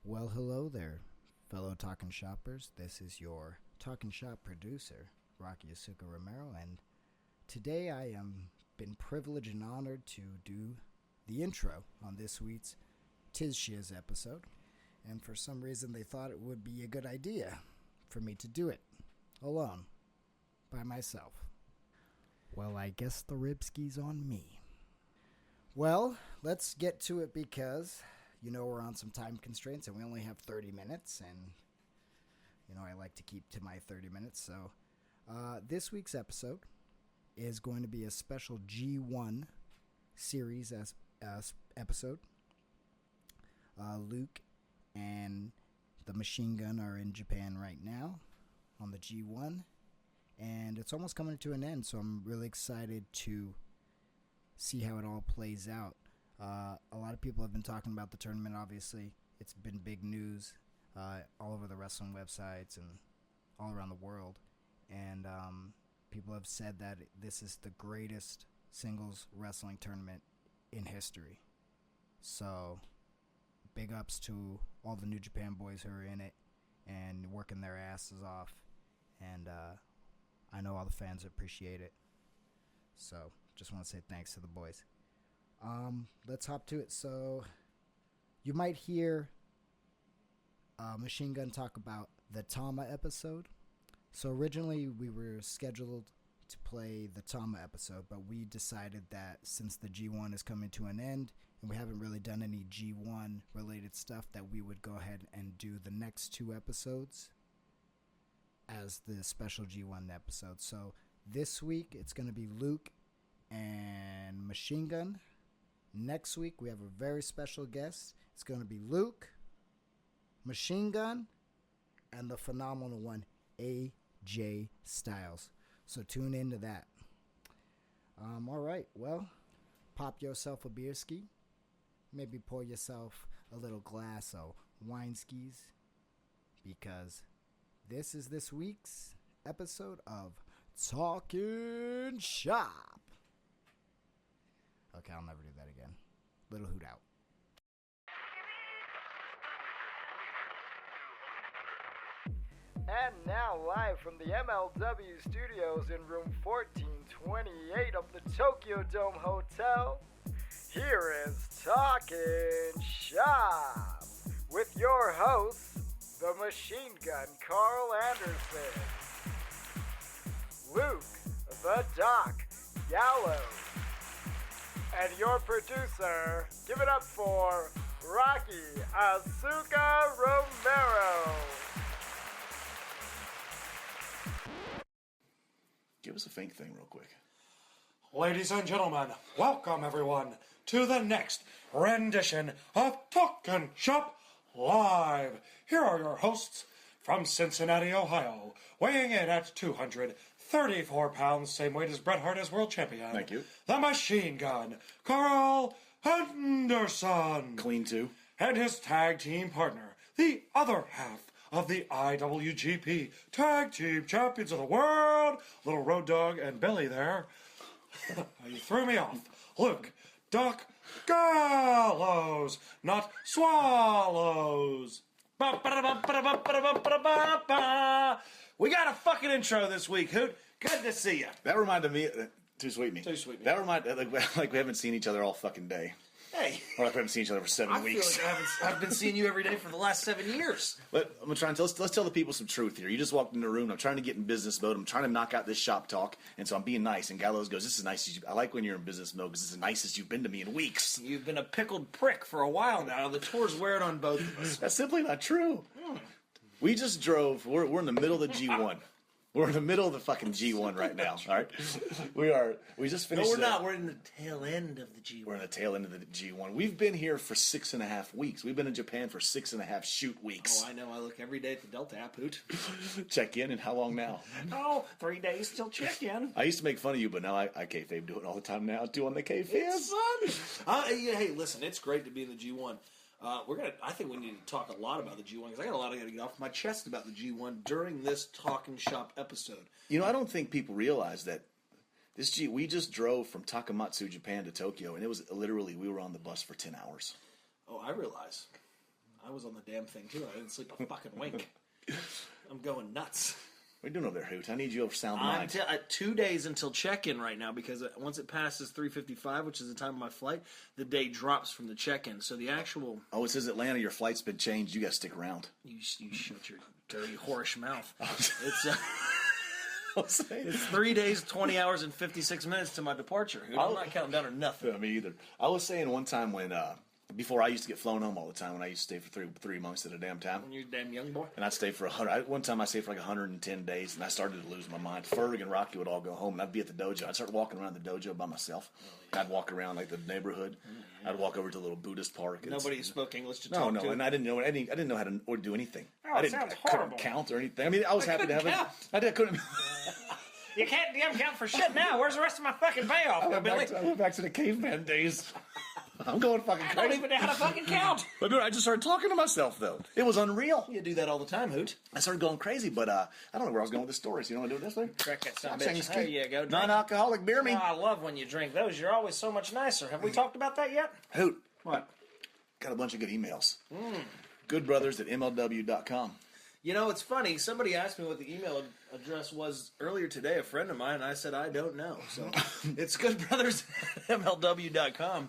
Well, hello there, fellow Talking Shoppers. This is your Talking Shop producer, Rocky Asuka Romero, and today I am been privileged and honored to do the intro on this week's Tiz Shiz episode. And for some reason, they thought it would be a good idea for me to do it alone, by myself. Well, I guess the ribski's on me. Well, let's get to it because we're on some time constraints and we only have 30 minutes, and I like to keep to my 30 minutes. So this week's episode is going to be a special G1 series episode. Luke and the Machine Gun are in Japan right now on the G1, and it's almost coming to an end, so I'm really excited to see how it all plays out. A lot of people have been talking about the tournament. Obviously, it's been big news all over the wrestling websites and all around the world. And people have said that this is the greatest singles wrestling tournament in history. So, big ups to all the New Japan boys who are in it and working their asses off. And I know all the fans appreciate it. So, just want to say thanks to the boys. Let's hop to it. So, you might hear Machine Gun talk about the Tama episode. So, originally we were scheduled to play the Tama episode, but we decided that since the G1 is coming to an end and we haven't really done any G1 related stuff, that we would go ahead and do the next two episodes as the special G1 episode. So, this week it's going to be Luke and Machine Gun. Next week, we have a very special guest. It's going to be Luke, Machine Gun, and the phenomenal one, AJ Styles. So tune into that. All right, well, pop yourself a beer ski. Maybe pour yourself a little glass of wine skis, because this is this week's episode of Talking Shop. Okay, I'll never do that again. Little hoot out. And now live from the MLW studios in room 1428 of the Tokyo Dome Hotel, here is Talking Shop with your hosts, the Machine Gun Carl Anderson, Luke the Doc Gallows, and your producer. Give it up for Rocky Asuka Romero. Give us a fake thing real quick. Ladies and gentlemen, welcome everyone to the next rendition of Talkin' Shop Live. Here are your hosts from Cincinnati, Ohio, weighing in at 234 pounds, same weight as Bret Hart as world champion. Thank you. The Machine Gun, Carl Henderson. Clean too. And his tag team partner, the other half of the IWGP Tag Team Champions of the World, Little Road Dog and Billy there. You threw me off. Luke, Doc Gallows, not Swallows. We got a fucking intro this week, Hoot. Good to see you. That reminded me. Too sweet me. Too sweet me. That reminded like we haven't seen each other all fucking day. Hey. Or like we haven't seen each other for 7 weeks. I feel like I've been seeing you every day for the last 7 years. But I'm trying to let's tell the people some truth here. You just walked in the room. I'm trying to get in business mode. I'm trying to knock out this shop talk, and so I'm being nice. And Gallows goes, "This is nice. I like when you're in business mode because it's the nicest you've been to me in weeks." You've been a pickled prick for a while now. The tour's wearing on both of us. That's simply not true. We just drove. We're in the middle of the G1. We're in the middle of the fucking G1 right now, all right? We just finished. No, we're not. We're in the tail end of the G1. We're in the tail end of the G1. We've been here for 6.5 weeks. We've been in Japan for 6.5 shoot weeks. Oh, I know. I look every day at the Delta app, Hoot. Check in, and how long now? Oh, 3 days till check in. I used to make fun of you, but now I kayfabe do it all the time now, too, on the kayfabe. It's fun. Yeah, hey, listen, it's great to be in the G1. I think we need to talk a lot about the G1 because I got a lot I got to get off my chest about the G1 during this Talking Shop episode. I don't think people realize that we just drove from Takamatsu, Japan to Tokyo, and it was literally, we were on the bus for 10 hours. Oh, I realize. I was on the damn thing too. I didn't sleep a fucking wink. I'm going nuts. What are you doing over there, Hoot? I need you over sound I'm mind. 2 days until check-in right now because once it passes 3:55, which is the time of my flight, the day drops from the check-in. So the actual Oh, it says Atlanta, your flight's been changed. You got to stick around. you shut your dirty whorish mouth. I'm saying. It's 3 days, 20 hours, and 56 minutes to my departure. Dude, I'm not counting down or nothing. Me either. I was saying one time when, before I used to get flown home all the time when I used to stay for three months at a damn time. When you're a damn young boy. And I'd stay for 100. One time I stayed for like 110 days, and I started to lose my mind. Ferg and Rocky would all go home, and I'd be at the dojo. I'd start walking around the dojo by myself. I'd walk around like the neighborhood. I'd walk over to a little Buddhist park. Nobody spoke English to No, talk no, to. and I didn't know how to or do anything. Oh, I it didn't sounds I couldn't horrible. count or anything. I mean, I was happy to have couldn't it. count. I couldn't. You can't damn count for shit now. Where's the rest of my fucking payoff, Billy? I went back to the caveman days. I'm going fucking I don't crazy. even know how to fucking count. But dude, I just started talking to myself though. It was unreal. You do that all the time, Hoot. I started going crazy, but I don't know where I was going with this story. So you know what I do with this thing? Crack that son I'm of a saying bitch. it's There you go. Drink. non-alcoholic beer me. Oh, I love when you drink those. You're always so much nicer. Have we talked about that yet? Hoot. What? Got a bunch of good emails. Goodbrothers at MLW.com. You know, it's funny. Somebody asked me what the email address was earlier today, a friend of mine, and I said, I don't know. So it's goodbrothers at MLW.com.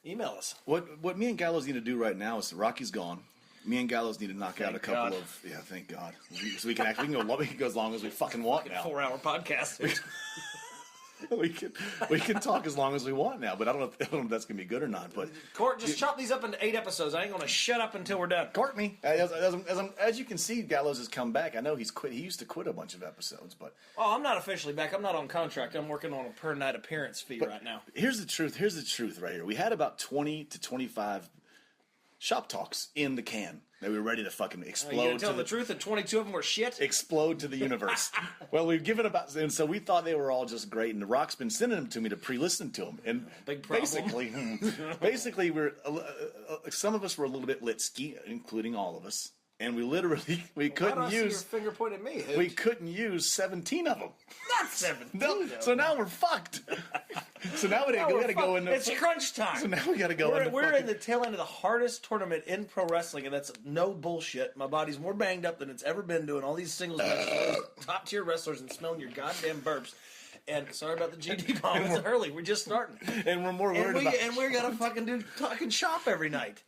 Email us. What me and Gallows need to do right now is Rocky's gone. Me and Gallows need to knock out a couple God. of thank God. So we can go as long as we fucking want now. 4-hour podcast. we can talk as long as we want now, but I don't know if that's gonna be good or not. But Court, just chop these up into 8 episodes. I ain't going to shut up until we're done. Courtney, as you can see, Gallows has come back. I know he's quit. He used to quit a bunch of episodes, but Oh, I'm not officially back. I'm not on contract. I'm working on a per night appearance fee right now. here's the truth. Here's the truth right here. We had about 20 to 25 shop talks in the can that we were ready to fucking You explode. gonna tell the truth that 22 of them were shit? Explode to the universe. Well, we've given about, and so we thought they were all just great. And The Rock's been sending them to me to pre-listen to them. And Big problem. basically, we're some of us were a little bit litsky, including all of us, and we literally Why do couldn't I see your use finger pointed at me? Hoot? we couldn't use 17 of them. Not 17. No, so now we're fucked. So now we got to go into. It's crunch time. So now we got to go into. We're fucking- in the tail end of the hardest tournament in pro wrestling, and that's no bullshit. My body's more banged up than it's ever been doing all these singles matches, top tier wrestlers, and smelling your goddamn burps. And sorry about the GD bomb. It's early. We're just starting. and we're more worried about. And we're gonna fucking do talking shop every night.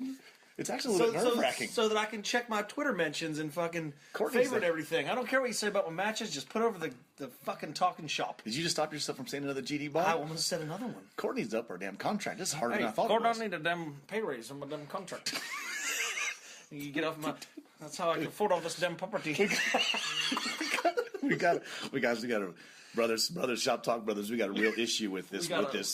It's actually a little bit nerve-wracking. So that I can check my Twitter mentions and fucking Courtney favorite said- everything. I don't care what you say about my matches. Just put over the fucking talking shop. Did you just stop yourself from saying another GD I bomb? almost said another one. Courtney's up our damn contract. This is harder Hey, than I thought it Gordon, was. I need a damn pay raise on my damn contract. You get off my. That's how I can afford all this damn property. we got to brothers, shop talk brothers. We got a real issue with this.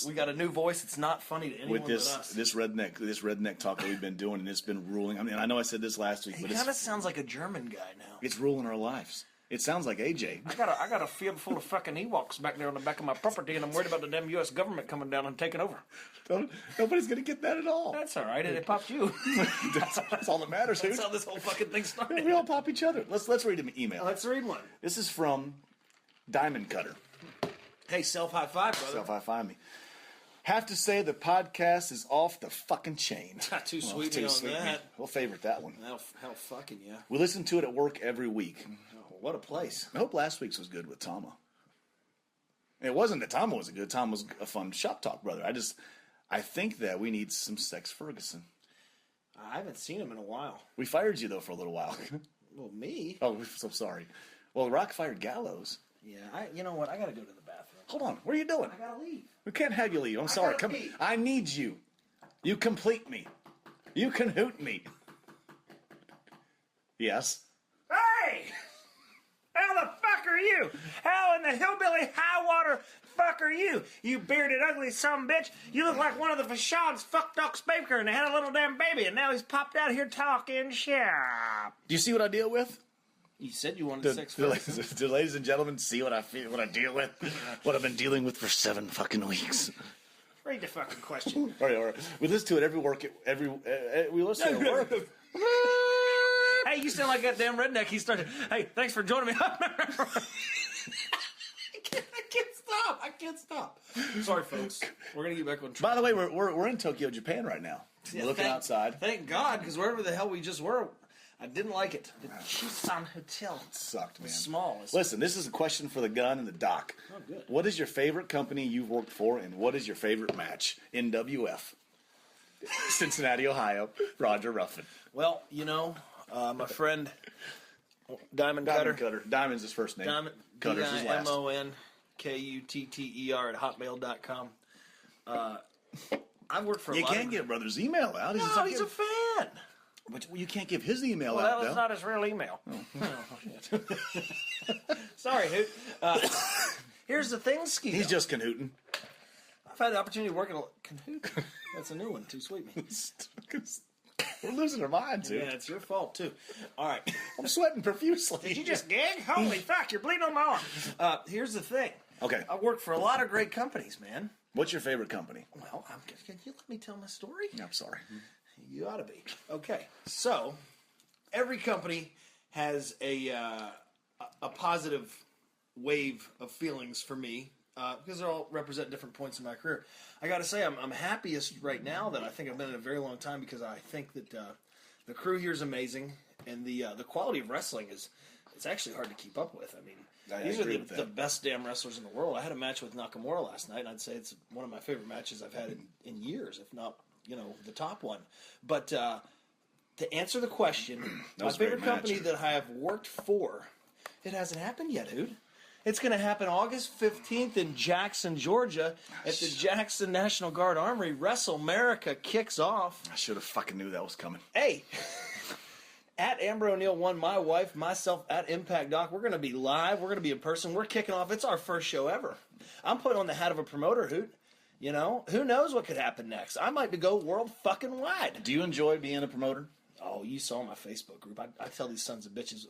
We got a new voice. It's not funny to anyone With but this us. this redneck talk that we've been doing, and it's been ruling. I mean, I know I said this last week, He but kind of sounds like a German guy now. it's ruling our lives. It sounds like AJ. I got a field full of fucking Ewoks back there on the back of my property, and I'm worried about the damn U.S. government coming down and taking over. Nobody's gonna get that at all. That's all right. It popped you. That's all that matters, dude. That's how this whole fucking thing started. We all pop each other. Let's read an email. Let's read one. This is from Diamond Cutter. Hey, self high five, brother. Self high five me. Have to say the podcast is off the fucking chain. Not too sweet on that. We'll favorite that one. Hell fucking yeah. We listen to it at work every week. Oh, what a place. I hope last week's was good with Tama. It wasn't that Tama was good. Tama was a fun shop talk, brother. I think that we need some Sex Ferguson. I haven't seen him in a while. We fired you though for a little while. Well, me? Oh, we're so sorry. Well, Rock fired Gallows. Yeah. You know what? I gotta go to the bathroom. Hold on. What are you doing? I gotta leave. We can't have you leave. I'm sorry. gotta Come. pee. I need you. You complete me. You can hoot me. Yes. Hey! How the fuck are you? How in the hillbilly high water fuck are you? You bearded ugly bitch. You look like one of the Fashawn's fucked Doc Baker and they had a little damn baby and now he's popped out here talking shit. Do you see what I deal with? You said you wanted sex first. Do ladies and gentlemen see what I feel, what I deal with, what I've been dealing with for 7 fucking weeks? Read the fucking question. All right. We listen to it we listen to it at work. Hey, you sound like that damn redneck. He started, hey, thanks for joining me. I can't stop. Sorry, folks. We're going to get back on track. By the way, we're in Tokyo, Japan right now. looking outside. Thank God, because wherever the hell we just were, I didn't like it. The Tucson Hotel. It sucked, man. It's small. It's Listen, this is a question for the gun and the doc. Oh, good. What is your favorite company you've worked for, and what is your favorite match? NWF. Cincinnati, Ohio. Roger Ruffin. Well, my friend Diamond Cutter. Diamond's his first name. Diamond, Cutter's his last. DIMONKUTTER at hotmail.com. I've worked for a You lot can't of... get brother's email out. No, he's a fan. But you can't give his email Well, that out, was though. not his real email. Sorry, Hoot. Here's the thing, Ski. He's just canooting. I've had the opportunity to work in a... Hoot? That's a new one. Too sweet me. We're losing our minds, dude. Yeah, it's your fault, too. All right. I'm sweating profusely. Did you just gig? Holy fuck, you're bleeding on my arm. Here's the thing. Okay. I worked for a lot of great companies, man. What's your favorite company? Well, can you let me tell my story? I'm sorry. You ought to be. Okay. So, every company has a positive wave of feelings for me because they all represent different points in my career. I got to say, I'm happiest right now that I think I've been in a very long time because I think that the crew here is amazing and the quality of wrestling it's actually hard to keep up with. I mean, these are the best damn wrestlers in the world. I had a match with Nakamura last night, and I'd say it's one of my favorite matches I've had in years, if not, the top one. But to answer the question, my favorite company that I have worked for, it hasn't happened yet, dude. It's going to happen August 15th in Jackson, Georgia, at the Jackson National Guard Armory. WrestleMerica kicks off. I should have fucking knew that was coming. Hey, at Amber O'Neill 1, my wife, myself, at Impact Doc, we're going to be live. We're going to be in person. We're kicking off. It's our first show ever. I'm putting on the hat of a promoter, Hoot. Who knows what could happen next? I might go world fucking wide. Do you enjoy being a promoter? Oh, you saw my Facebook group. I tell these sons of bitches,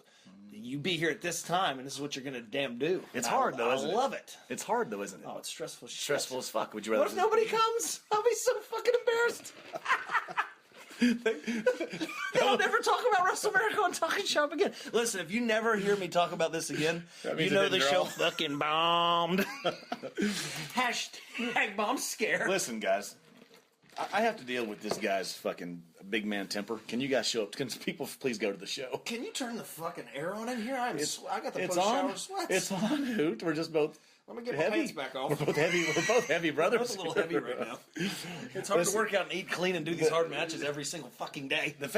you be here at this time, and this is what you're going to damn do. It's hard, though, isn't it? I love it. It's hard, though, isn't it? Oh, it's stressful shit. Stressful as fuck. Would you rather? What if nobody comes? I'll be so fucking embarrassed. I'll never talk about WrestleMerica on Talking Shop again. Listen, if you never hear me talk about this again, you know the show fucking bombed. Hashtag bomb scare. Listen, guys, I have to deal with this guy's fucking big man temper. Can you guys show up? Can people please go to the show? Can you turn the fucking air on in here? I got the It's post-shower on. sweats. It's on, Hoot. We're just both. Let me get heavy. my pants back off. We're both heavy. We're both heavy brothers. That's a little heavy right now. It's hard to work out and eat clean and do these hard matches every single fucking day. My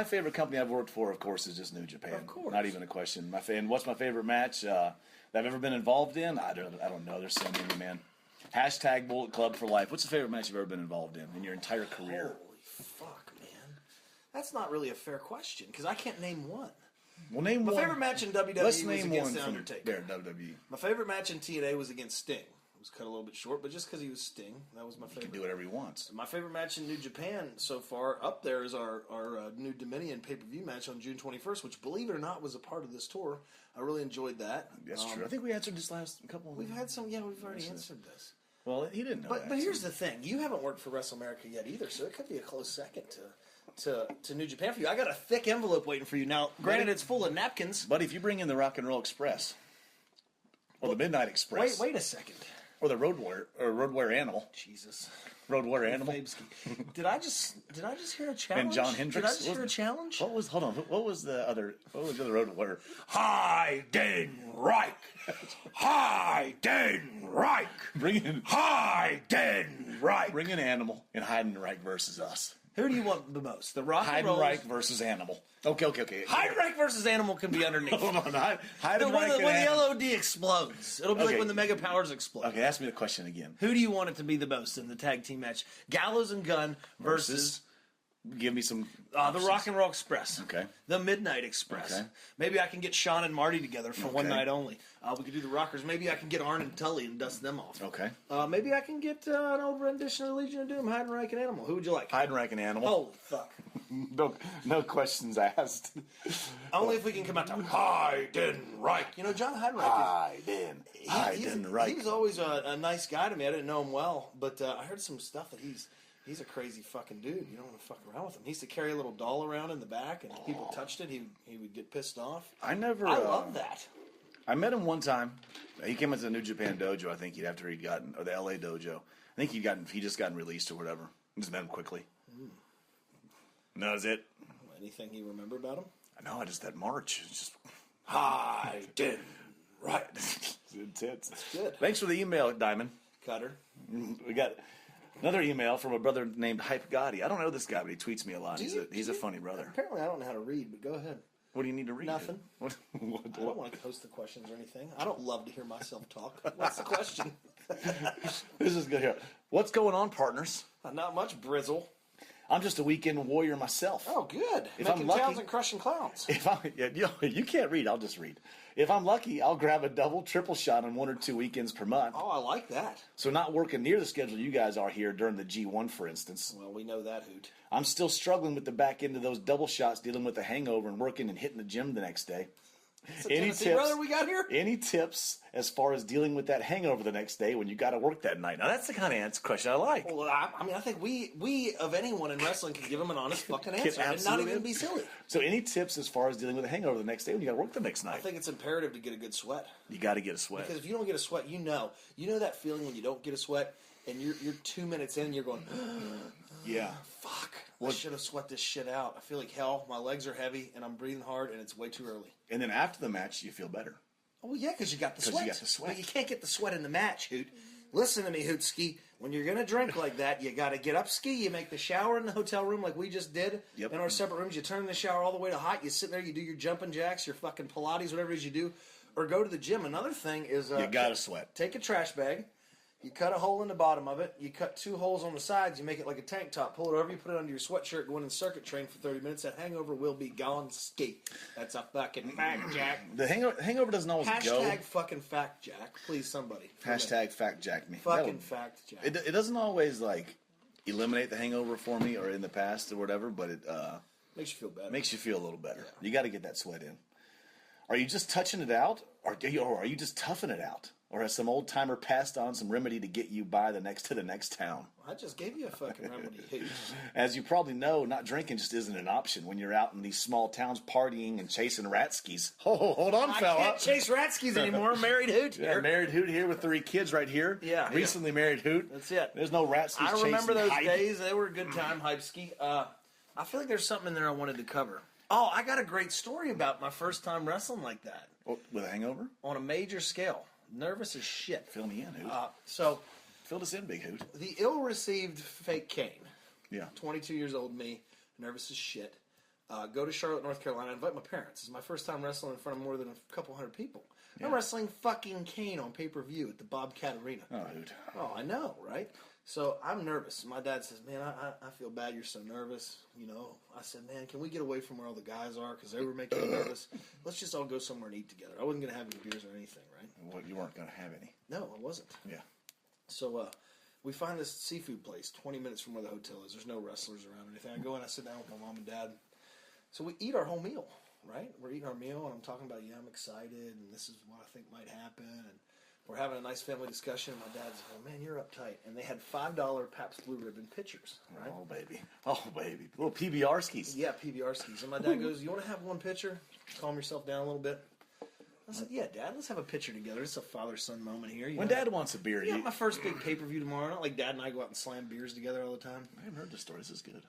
favorite company I've worked for, of course, is just New Japan. Of course. Not even a question. And what's my favorite match that I've ever been involved in? I don't know. There's so many, man. Hashtag Bullet Club for life. What's the favorite match you've ever been involved in your entire career? Holy fuck, man. That's not really a fair question because I can't name one. Well, name My one. favorite match in WWE Let's was name against one The from Undertaker. there, WWE. My favorite match in TNA was against Sting. It was cut a little bit short, but just because he was Sting, that was my He favorite. can do whatever he wants. My favorite match in New Japan so far up there is our new Dominion pay-per-view match on June 21st, which, believe it or not, was a part of this tour. I really enjoyed that. That's true. I think we answered this last couple. We've had some, we've already answered this. Well, he didn't know that. But here's the thing. You haven't worked for WrestleMerica yet either, so it could be a close second to New Japan for you. I got a thick envelope waiting for you. Now, granted, it's full of napkins. But if you bring in the Rock and Roll Express, or the Midnight Express, Wait a second. or the Road Warrior Animal, Jesus. Road Warrior Animal. Fabesky. Did I just hear a challenge? And John Hendricks. Did I just hear a challenge? What was the other Road Warrior? Heidenreich! Heidenreich! Bring in Heidenreich! Bring in Animal and Heidenreich versus us. Who do you want the most? The Rock and Roll? Heidenreich versus Animal. Okay. Heidenreich versus Animal can be underneath. Hold on. When Heidenreich and the Animal. LOD explodes. It'll be like Okay. when the Mega Powers explode. Okay, ask me the question again. Who do you want it to be the most in the tag team match? Gallows and Gunn versus Give me some. the options. Rock and Roll Express. Okay. The Midnight Express. Okay. Maybe I can get Sean and Marty together for one Okay. night only. We could do the Rockers. Maybe I can get Arn and Tully and dust them off. Okay. Maybe I can get an old rendition of the Legion of Doom, Heidenreich and Animal. Who would you like? Heidenreich and Animal. Holy fuck. No questions asked. Only if we can come out to Heidenreich. You know, John Heidenreich Heidenreich. he was always a nice guy to me. I didn't know him well, but I heard some stuff that he's a crazy fucking dude. You don't want to fuck around with him. He used to carry a little doll around in the back, and if people touched it, he would get pissed off. I love that. I met him one time. He came into the New Japan dojo. I think after he'd gotten, or the LA dojo. I think he just gotten released or whatever. Just met him quickly. And that was it. Anything you remember about him? No, I just that march. It's just I did. Right. it's intense. Good. Thanks for the email, Diamond. Cutter. We got another email from a brother named Hype Gotti. I don't know this guy, but he tweets me a lot. He's a funny brother. Apparently, I don't know how to read, but go ahead. What do you need to read? Nothing. What, I don't want to post the questions or anything. I don't love to hear myself talk. What's the question? This is good here. What's going on, partners? Not much, Brizzle. I'm just a weekend warrior myself. Oh, good. If Making I'm lucky- towns and crushing clowns. If I, yeah, you can't read, I'll just read. If I'm lucky, I'll grab a double, triple shot on 1 or 2 weekends per month. Oh, I like that. So not working near the schedule you guys are here during the G1, for instance. Well, we know that, Hoot. I'm still struggling with the back end of those double shots, dealing with the hangover and working and hitting the gym the next day. It's a Tennessee brother we got here? Any tips as far as dealing with that hangover the next day when you got to work that night? Now that's the kind of question I like. Well, I mean, I think we of anyone in wrestling can give him an honest fucking answer and not absolutely. even be silly. So any tips as far as dealing with a hangover the next day when you got to work the next I night? think it's imperative to get a good sweat. You got to get a sweat. Because if you don't get a sweat, you know that feeling when you don't get a sweat and you're 2 minutes in and you're going, Yeah. fuck, I should have sweat this shit out. I feel like hell. My legs are heavy and I'm breathing hard and it's way too early. And then after the match, you feel better. Oh, well, yeah, because you got the 'Cause sweat. you got the sweat. But you can't get the sweat in the match, Hoot. Listen to me, Hootski. When you're going to drink like that, you got to get up ski. You make the shower in the hotel room like we just did. Yep. In our separate rooms, you turn the shower all the way to hot. You sit there, you do your jumping jacks, your fucking Pilates, whatever it is you do. Or go to the gym. Another thing is... You got to sweat. Take a trash bag. You cut a hole in the bottom of it. You cut 2 holes on the sides. You make it like a tank top. Pull it over. You put it under your sweatshirt. Go in and circuit train for 30 minutes. That hangover will be gone ski. That's a fucking fact, Jack. The hangover doesn't always go. Hashtag fucking fact, Jack. Please, somebody. Hashtag fact jack me. Fucking fact, Jack. It doesn't always like eliminate the hangover for me or in the past or whatever, but it Makes you feel better. makes you feel a little better. You got to get that sweat in. Are you just touching it out, or are you just toughing it out? Or has some old timer passed on some remedy to get you by to the next town? I just gave you a fucking remedy. Hey, As you probably know, not drinking just isn't an option when you're out in these small towns partying and chasing rat skis. Oh, hold on, I fella. can't chase rat skis anymore. I'm married Hoot Yeah, here. married Hoot here with 3 kids right here. Yeah. Recently married Hoot. That's it. There's no rat skis I chasing remember those hype. days. They were a good time, hype ski. I feel like there's something in there I wanted to cover. Oh, I got a great story about my first time wrestling like that Oh, with a hangover? on a major scale. Nervous as shit. Fill me in, Hoot. So Fill us in, big Hoot. the ill-received fake cane. Yeah. 22 years old, me, nervous as shit. Go to Charlotte, North Carolina. Invite my parents. It's my first time wrestling in front of more than a couple hundred people. I'm wrestling fucking Kane on pay-per-view at the Bobcat Arena. Oh, Hoot. Oh, I know, right? So I'm nervous. My dad says, man, I feel bad you're so nervous. You know, I said, man, can we get away from where all the guys are? Because they were making me nervous. Let's just all go somewhere and eat together. I wasn't going to have any beers or anything, right? Well, you weren't going to have any. No, I wasn't. Yeah. So we find this seafood place 20 minutes from where the hotel is. There's no wrestlers around or anything. I go in, I sit down with my mom and dad. So we eat our whole meal, right? We're eating our meal, and I'm talking about, yeah, I'm excited, and this is what I think might happen, and we're having a nice family discussion. And my dad's like, oh, man, you're uptight. And they had $5 Pabst Blue Ribbon pitchers, right? Oh, baby. Oh, baby. Little PBR skis. Yeah, PBR skis. And my dad goes, you want to have one pitcher? Calm yourself down a little bit. I said, yeah, Dad, let's have a pitcher together. It's a father-son moment here. You When know? Dad wants a beer, Yeah, my first big pay-per-view tomorrow. Not like Dad and I go out and slam beers together all the time. I haven't heard this story. This is good.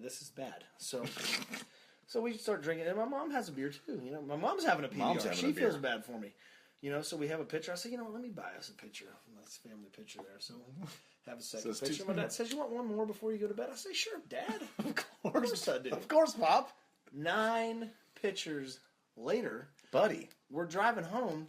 This is bad. So we start drinking, and my mom has a beer too. You know, my mom's having a PBR. Mom's having She a beer. feels bad for me. You know, so we have a pitcher. I said, you know, let me buy us a pitcher. Nice family pitcher there. So have a second So it's pitcher. two- My dad says, you want one more before you go to bed? I say, sure, Dad. Of course I do. Of course, Pop. 9 pitchers later, Buddy. we're driving home.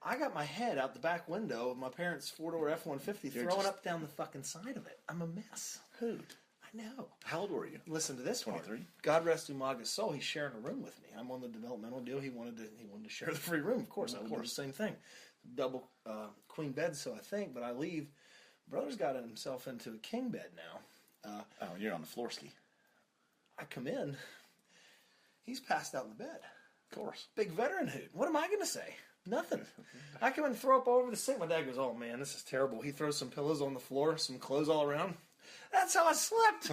I got my head out the back window of my parents' 4-door F-150 throwing just- up down the fucking side of it. I'm a mess. Hoot. I know. How old were you? Listen to this part. 23? God rest Umaga's soul. He's sharing a room with me. I'm on the developmental deal. He wanted to share the free room. Of course, I would do the same thing. Double queen bed, so I think. But I leave. Brother's got himself into a king bed now. Oh, you're on the floor ski. I come in. He's passed out in the bed. Of course. Big veteran Hoot. What am I going to say? Nothing. I come and throw up all over the sink. My dad goes, oh, man, this is terrible. He throws some pillows on the floor, some clothes all around. That's how I slept.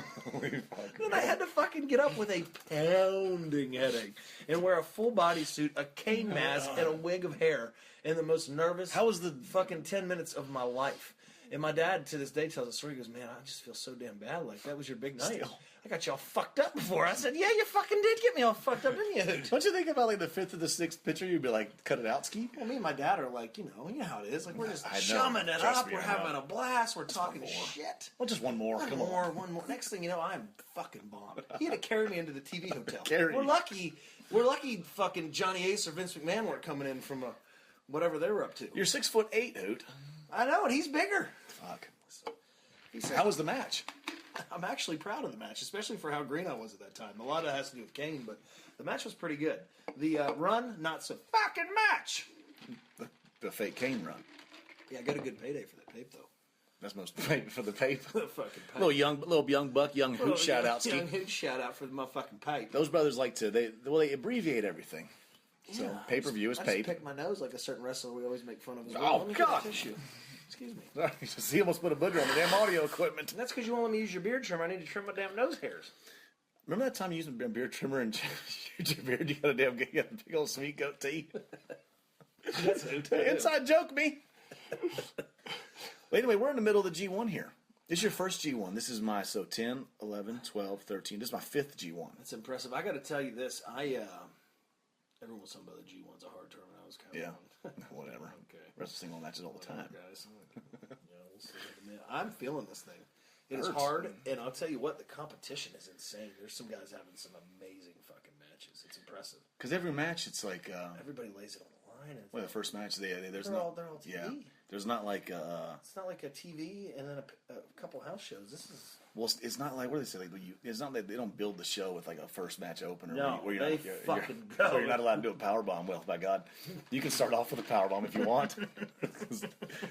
Then I had to fucking get up with a pounding headache and wear a full bodysuit, a cane mask, and a wig of hair in the most nervous How was the fucking 10 minutes of my life. And my dad, to this day, tells a story. He goes, man, I just feel so damn bad. Like, that was your big night. Still. I got you all fucked up before. I said, yeah, you fucking did get me all fucked up, didn't you, Hoot? Don't you think about like the fifth or the sixth picture, you'd be like, cut it out, Ski? Well, me and my dad are like, you know how it is. Like, we're just I know. chumming it Trust up. me, We're I know. having a blast. We're talking more. shit. Well, just one more. One Come more, on. one more. Next thing you know, I'm fucking bombed. He had to carry me into the TV hotel. Carry We're you. lucky. We're lucky. Fucking Johnny Ace or Vince McMahon weren't coming in from whatever they were up to. You're 6'8", Hoot. I know, and he's bigger. Fuck. He said, How was the match? I'm actually proud of the match, especially for how green I was at that time. A lot of that has to do with Kane, but the match was pretty good. The run, not so fucking match. The fake Kane run. Yeah, I got a good payday for that tape, though. That's most for the paper. The fucking pipe. Little young buck, young Hoot shout out, Ski. Young Hoot shout out for the motherfucking pipe. Those brothers like to they abbreviate everything. So pay per view is I just paid. picked my nose like a certain wrestler we always make fun of. As Oh, well. Let me get a God. tissue. Excuse me. He almost put a booger on the damn audio equipment. That's because you won't let me use your beard trimmer. I need to trim my damn nose hairs. Remember that time you used a beard trimmer and shaved your beard? You got a big old sweet goatee. Inside joke, me. Well, anyway, we're in the middle of the G1 here. This is your first G1. This is my 10, 11, 12, 13. This is my fifth G1. That's impressive. I got to tell you this. Everyone was talking about the G1's a hard term, and I was kind of Whatever. Okay. Wrestle single matches all the time. guys. We'll see in a minute. I'm feeling this thing. It is Hurts. hard, and I'll tell you what, the competition is insane. There's some guys having some amazing fucking matches. It's impressive. Because every match, it's like Everybody lays it on the line. And well, the first match, there's They're no, all TV. yeah, there's not like it's not like a TV and then a couple house shows. This is well, it's not like what do they say? Like, it's not that they don't build the show with like a first match opener. No, where they fucking go. Where you're not allowed to do a power bomb. Well, by God, you can start off with a power bomb if you want.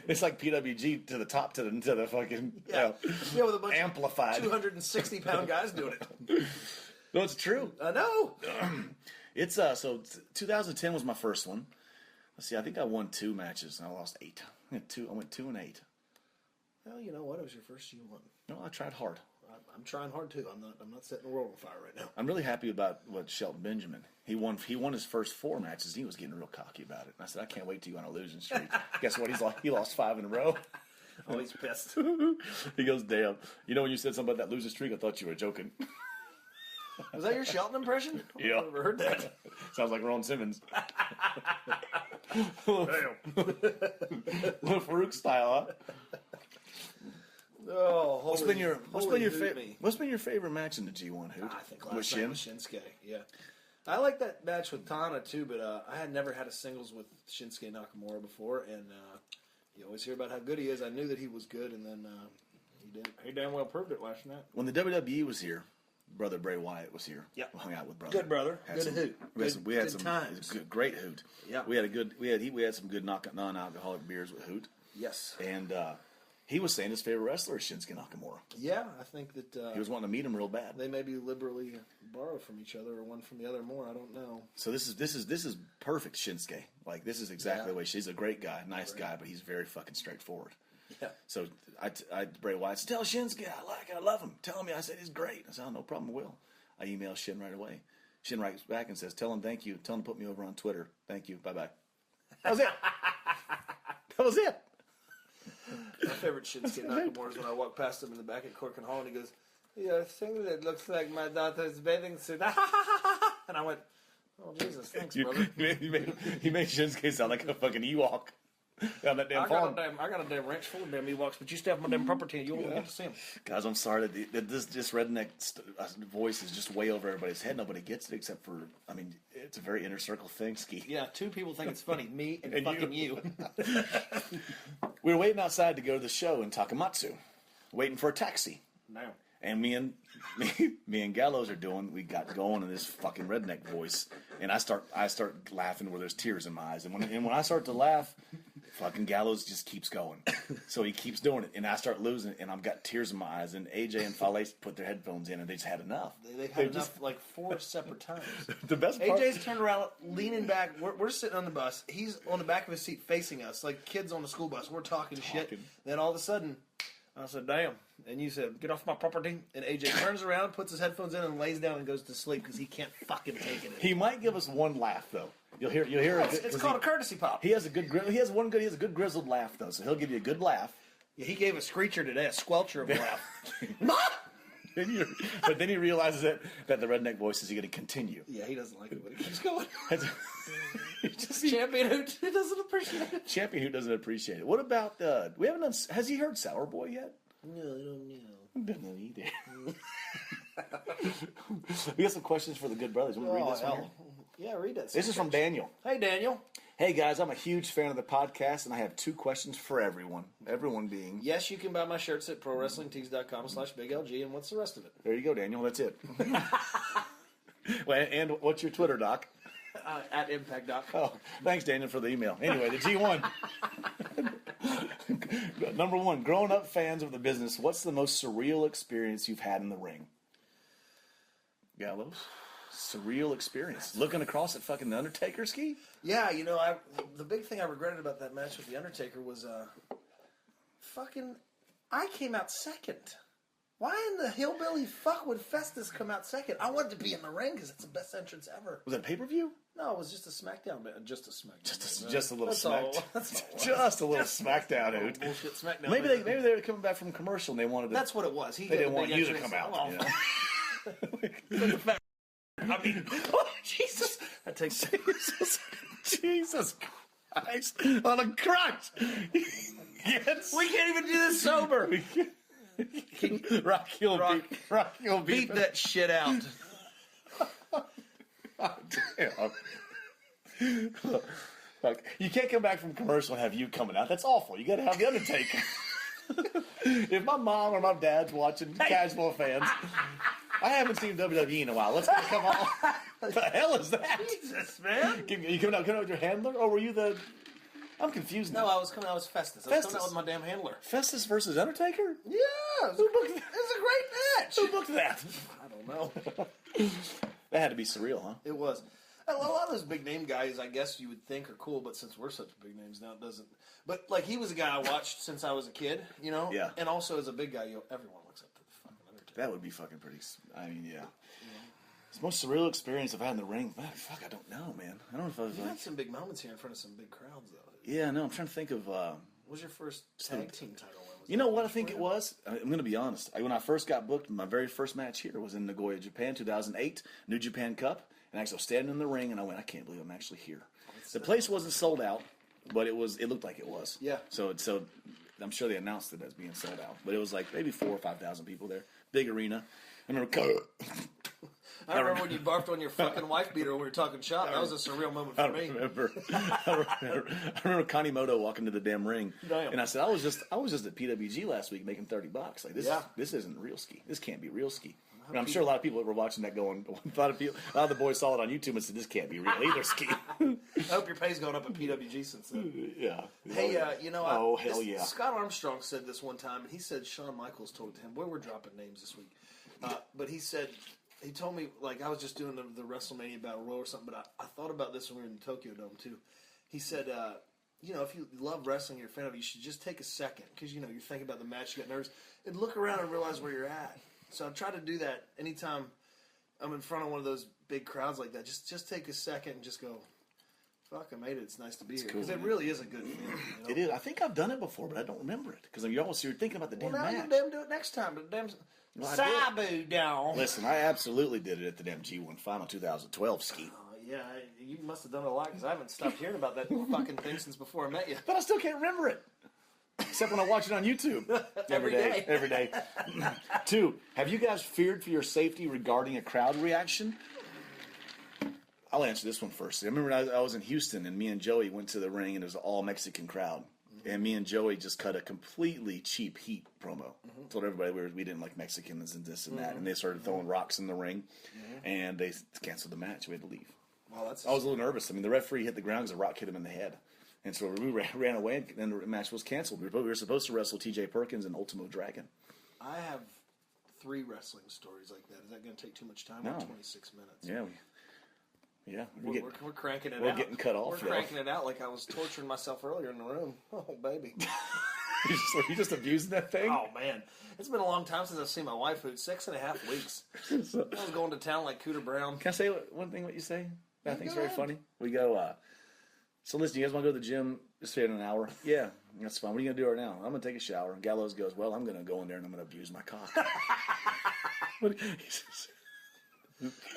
It's like PWG to the top to the fucking yeah, with a bunch amplified. of 260-pound guys doing it. No, it's true. I know. It's so 2010 was my first one. Let's see, I think I won 2 matches and I lost 8. I went 2 and 8. Well, you know what? It was your first G1. No, I tried hard. I'm trying hard too. I'm not setting the world on fire right now. I'm really happy about what Shelton Benjamin. He won his first 4 matches. He was getting real cocky about it. And I said, I can't wait till you on a losing streak. Guess what? He lost 5 in a row. Oh, he's pissed. He goes, damn. You know when you said something about that losing streak, I thought you were joking. Was that your Shelton impression? Yeah. I've never heard that. Sounds like Ron Simmons. Damn. Little Farouk style, huh? Oh, What's been your favorite? What's been your favorite match in the G1? Who? I think with last Shin? night was Shinsuke. Yeah, I like that match with Tana too, but I had never had a singles with Shinsuke Nakamura before, and you always hear about how good he is. I knew that he was good, and then he damn well proved it last night. When the WWE was here, brother Bray Wyatt was here. Yep. We hung out with brother. Good brother. Had Good some- hoot. We had Good some times. great hoot. Yeah. We had some good non-alcoholic beers with hoot, Yes. and he was saying his favorite wrestler is Shinsuke Nakamura. Yeah, I think that He was wanting to meet him real bad. they maybe liberally borrow from each other or one from the other more. I don't know. So this is perfect Shinsuke. Like this is exactly the way she's a great guy, nice guy, but he's very fucking straightforward. Yeah. So Bray Wyatt said, tell Shinsuke I love him. Tell him I said he's great. I said, oh, no problem, I will. I email Shin right away. Shin writes back and says, tell him thank you. Tell him to put me over on Twitter. Thank you. Bye-bye. That was it. That was it. My favorite Shinsuke Nakamura is when I walk past him in the back at Cork and Hall, and he goes, "Yeah, thing that looks like my daughter's bathing suit." And I went, "Oh Jesus, thanks, brother." He made Shinsuke sound like a fucking Ewok down that damn I farm. got a damn ranch full of damn Ewoks, but you stay up my damn property and you won't get to see them. Guys, I'm sorry that this redneck voice is just way over everybody's head. Nobody gets it except for, I mean, it's a very inner circle thing, Ski. Yeah, 2 people think it's funny, me and And fucking you. We were waiting outside to go to the show in Takamatsu, waiting for a taxi. No. And me and Gallows we got going in this fucking redneck voice, and I start laughing where there's tears in my eyes, and when I start to laugh, fucking Gallows just keeps going, so he keeps doing it, and I start losing it, and I've got tears in my eyes, and AJ and Fale put their headphones in, and they just had enough. They've had enough like 4 separate times. The best part, AJ's turned around, leaning back. We're sitting on the bus. He's on the back of his seat facing us, like kids on the school bus. We're talking shit. Then all of a sudden, I said, "Damn!" And you said, "Get off my property." And AJ turns around, puts his headphones in, and lays down and goes to sleep because he can't fucking take it. he might give us one laugh though. You'll hear It's called a courtesy pop. He has a good grizzled laugh though, so he'll give you a good laugh. Yeah, he gave a screecher today, a squelcher of a laugh. Ma! But then he realizes that the redneck voice is going to continue. Yeah, he doesn't like it, but he keeps going. Just Champion who doesn't appreciate it. champion who doesn't appreciate it. What about we haven't done? Has he heard Sour Boy yet? No, I don't know. I don't know either. We got some questions for the good brothers. Want to read this one? Here? Yeah, read that. This is from Daniel. Hey, Daniel. Hey guys, I'm a huge fan of the podcast, and I have 2 questions for everyone. Everyone being Yes, you can buy my shirts at prowrestlingtees.com/BigLG, and what's the rest of it? there. You go, Daniel. That's it. Well, and what's your Twitter, Doc? At Impact.com. Oh, thanks, Daniel, for the email. Anyway, the G1. Number 1, growing up fans of the business, what's the most surreal experience you've had in the ring? Gallows? Surreal experience. Looking across at fucking The Undertaker ski? Yeah, the big thing I regretted about that match with The Undertaker was I came out second. Why in the hillbilly fuck would Festus come out second? I wanted to be in the ring because it's the best entrance ever. Was it a pay-per-view? No, it was just a SmackDown. Just a SmackDown. Just a little That's smack. all. That's all. Just a little SmackDown, dude. Bullshit SmackDown. Maybe they were coming back from commercial and they wanted to. That's what it was. They didn't want you to come out. Oh, you know? I mean, oh, Jesus. That takes Jesus Christ on a crutch. Yes. We can't even do this sober. Rocky will Beat that shit out. Look, you can't come back from commercial and have you coming out. That's awful. You got to have the Undertaker. If my mom or my dad's watching, casual fans, I haven't seen WWE in a while. Let's come on. What the hell is that? Jesus, man. You coming out with your handler, or were you the? I'm confused now. No, I was coming out as Festus. I was coming out with my damn handler. Festus versus Undertaker? Yeah, it was a great match. Who booked that? I don't know. That had to be surreal, huh? It was. A lot of those big name guys, I guess you would think are cool, but since we're such big names now, it doesn't. But like he was a guy I watched since I was a kid, Yeah. And also as a big guy, everyone looks up to the fucking Undertaker. That would be fucking pretty. I mean, yeah. It's the most surreal experience I've had in the ring. Man, fuck, I don't know, man. I don't know if I was You like. had some big moments here in front of some big crowds, though. Yeah, no, I'm trying to think of. What was your first tag team title? You know what I think it was? I'm going to be honest. When I first got booked, my very first match here was in Nagoya, Japan, 2008, New Japan Cup. And actually, I was standing in the ring, and I went, I can't believe I'm actually here. The place wasn't sold out, but it looked like it was. Yeah. So I'm sure they announced it as being sold out, but it was like maybe 4,000 or 5,000 people there. Big arena. I remember when you barfed on your fucking wife beater when we were talking shop. That was a surreal moment for me. I remember Kanimoto walking to the damn ring, Damn. and I said, I was just at PWG last week making $30. Like this, Yeah. this isn't real ski. This can't be real ski. And I'm sure a lot of people that were watching that going, a lot of the boys saw it on YouTube and said, this can't be real either, ski. I hope your pay's going up at PWG since then. Yeah. Hey, hell yeah. Scott Armstrong said this one time, and he said Shawn Michaels told him, boy, we're dropping names this week. But he told me, like, I was just doing the WrestleMania Battle Royal or something, but I thought about this when we were in the Tokyo Dome, too. He said, if you love wrestling, you're a fan of it, you should just take a second, because, you're thinking about the match, you got nervous, and look around and realize where you're at. So I try to do that anytime I'm in front of one of those big crowds like that. Just take a second and just go, fuck, I made it. It's nice to be here. Because it really is a good feeling. It is. I think I've done it before, but I don't remember it. Because you're thinking about the damn Well, now match. you damn do it next time. But damn, I Sabu down. Listen, I absolutely did it at the damn G1 Final 2012 ski. Yeah, you must have done it a lot because I haven't stopped hearing about that fucking thing since before I met you. But I still can't remember it. Except when I watch it on YouTube. Every day. 2, have you guys feared for your safety regarding a crowd reaction? I'll answer this one first. I remember I was in Houston, and me and Joey went to the ring, and it was an all-Mexican crowd. And me and Joey just cut a completely cheap Heat promo. Told everybody we didn't like Mexicans and this and that. And they started throwing rocks in the ring. And they canceled the match. We had to leave. Well, I was a little nervous. I mean, the referee hit the ground because a rock hit him in the head. And so we ran away, and the match was canceled. We were supposed to wrestle T.J. Perkins and Ultimo Dragon. I have 3 wrestling stories like that. Is that going to take too much time? No. 26 minutes. Yeah. We're cranking it out. We're getting cut off. We're cranking it out like I was torturing myself earlier in the room. Oh, baby. You just abusing that thing? Oh, man. It's been a long time since I've seen my wife, who's 6.5 weeks. I was going to town like Cooter Brown. Can I say one thing what you say that I think's go very ahead. funny? We go, So listen, you guys want to go to the gym? Just stay in an hour. Yeah, that's fine. What are you gonna do right now? I'm gonna take a shower. And Gallows goes, well, I'm gonna go in there and I'm gonna abuse my cock. What- he says,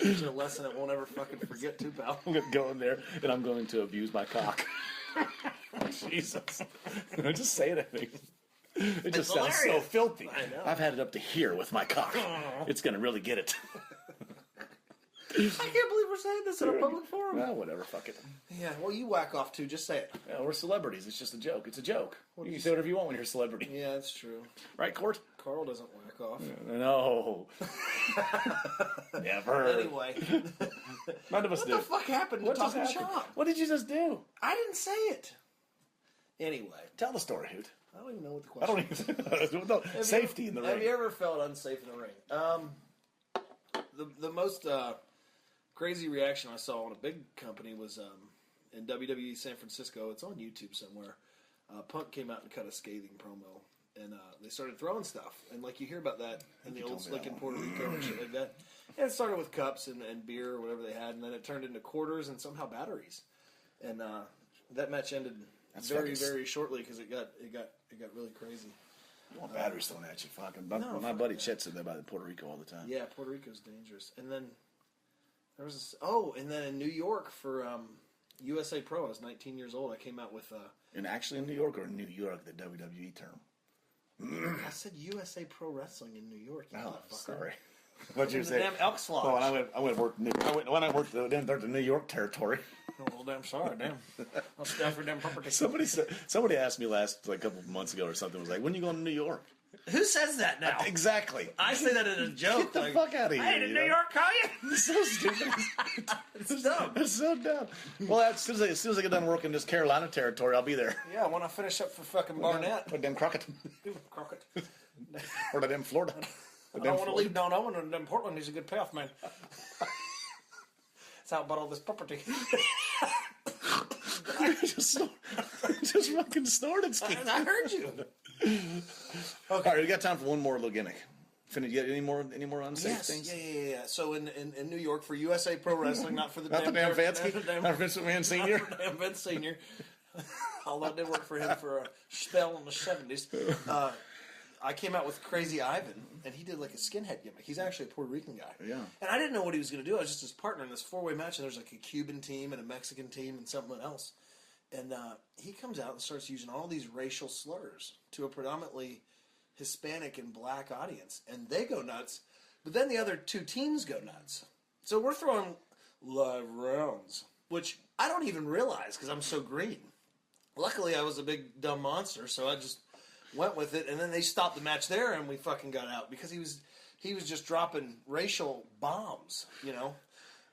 It's a lesson that won't ever fucking forget, too, pal. I'm gonna go in there and I'm going to abuse my cock. Jesus, just say it. It just sounds so hilarious. filthy. I know. I've had it up to here with my cock. It's gonna really get it. I can't believe we're saying this in a public forum. Well, whatever. Fuck it. Yeah, well, you whack off, too. Just say it. Yeah, we're celebrities. It's just a joke. It's a joke. You can say whatever you want when you're a celebrity, Yeah, that's true. right, Court? Carl doesn't whack off. No. Never. Anyway, None of us what do. the fuck happened to What just Talking happened? Shop? What did you just do? I didn't say it. Anyway, Tell the story, Hoot. I don't even know what the I question don't even. No, safety in the Have ring. you ever felt unsafe in the ring? The most crazy reaction I saw on a big company was in WWE San Francisco. It's on YouTube somewhere. Punk came out and cut a scathing promo, and they started throwing stuff. And like you hear about that in the old slick in Puerto Rico and shit like that. And it started with cups and beer or whatever they had, and then it turned into quarters and somehow batteries. And that match ended very shortly because it got really crazy. You want batteries thrown at you, fucking. No, My fuck buddy that. Chet said that about Puerto Rico all the time. Yeah, Puerto Rico's dangerous. And then there was this, and then in New York for USA Pro, I was 19 years old. I came out with And actually in New York or in New York, the WWE term. I said USA Pro Wrestling in New York. You Oh, motherfucker. sorry. What'd you The say? damn Elks Lodge. Oh, and I went work. When I worked the New York territory. Oh, well, damn sorry, damn. I'll staff your damn property. Somebody asked me last like a couple of months ago or something. Was like, when you going to New York? Who says that now? Exactly. I say that in a joke. Get the like, fuck out of here. Hey, did you New know? York call you? It's so stupid. It's dumb. It's so dumb. Well, as soon as I get done working this Carolina territory, I'll be there. Yeah, when I finish up for fucking Barnett. Or them Crockett. Crockett. Or them Florida. I don't want to leave Don Owen and then Portland. He's a good payoff man. That's how I bought all this property. just fucking snorted, Steve. I heard you. All right, we got time for one more little gimmick. Finna get any more unsafe Yes, things? yeah. So in New York for USA Pro Wrestling, not for the Not the damn fancy. damn Not Vince McMahon Senior. damn Vince Senior. Although I did work for him for a spell in the 70s. I came out with Crazy Ivan, and he did like a skinhead gimmick. He's actually a Puerto Rican guy. Yeah. And I didn't know what he was going to do. I was just his partner in this four-way match, and there's like a Cuban team and a Mexican team and something else. And he comes out and starts using all these racial slurs to a predominantly Hispanic and black audience, and they go nuts. But then the other two teams go nuts. So we're throwing live rounds, which I don't even realize because I'm so green. Luckily, I was a big dumb monster, so I just went with it. And then they stopped the match there, and we fucking got out because he was just dropping racial bombs, you know.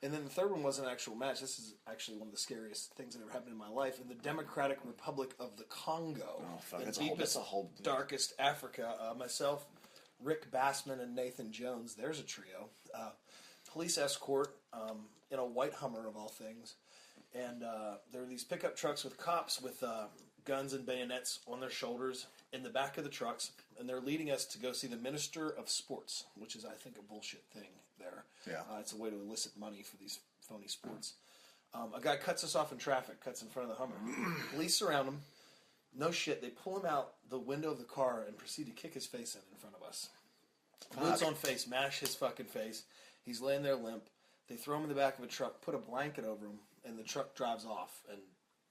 And then the third one was an actual match. This is actually one of the scariest things that ever happened in my life. In the Democratic Republic of the Congo. Oh, fuck. The That's a whole- deepest, that's a whole- darkest Africa. Myself, Rick Bassman, and Nathan Jones. There's a trio. Police escort in a white Hummer, of all things. And there are these pickup trucks with cops with guns and bayonets on their shoulders in the back of the trucks. And they're leading us to go see the Minister of Sports, which is, I think, a bullshit thing there. Yeah. It's a way to elicit money for these phony sports. A guy cuts us off in traffic, cuts in front of the Hummer. Police surround him. No shit. They pull him out the window of the car and proceed to kick his face in front of us. Boots on face, mash his fucking face. He's laying there limp. They throw him in the back of a truck, put a blanket over him, and the truck drives off. And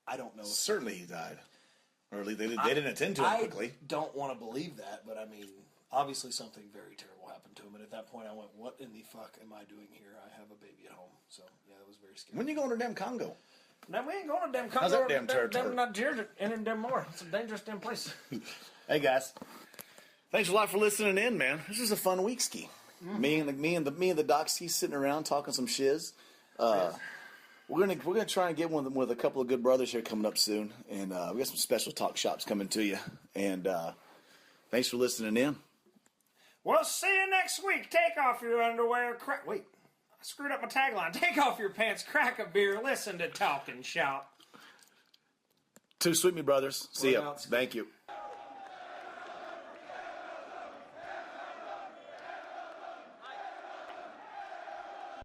I don't know. Certainly he died. Or at least they didn't attend to it quickly. I don't want to believe that, but I mean, obviously something very terrible happened to him. And at that point, I went, "What in the fuck am I doing here? I have a baby at home." So yeah, that was very scary. When you going to damn Congo? Now, we ain't going to damn How's Congo. that damn territory? Damn Nigeria and damn more. It's a dangerous damn place. Hey guys, thanks a lot for listening in, man. This is a fun week, Ski. Me and the Doc Ski sitting around talking some shiz. We're gonna try and get one with a couple of good brothers here coming up soon, and we got some special talk shops coming to you. And thanks for listening in. We'll see you next week. Take off your underwear. Wait, I screwed up my tagline. Take off your pants, crack a beer, listen to Talk and Shout. Too sweet, me brothers. See ya. out. Thank you.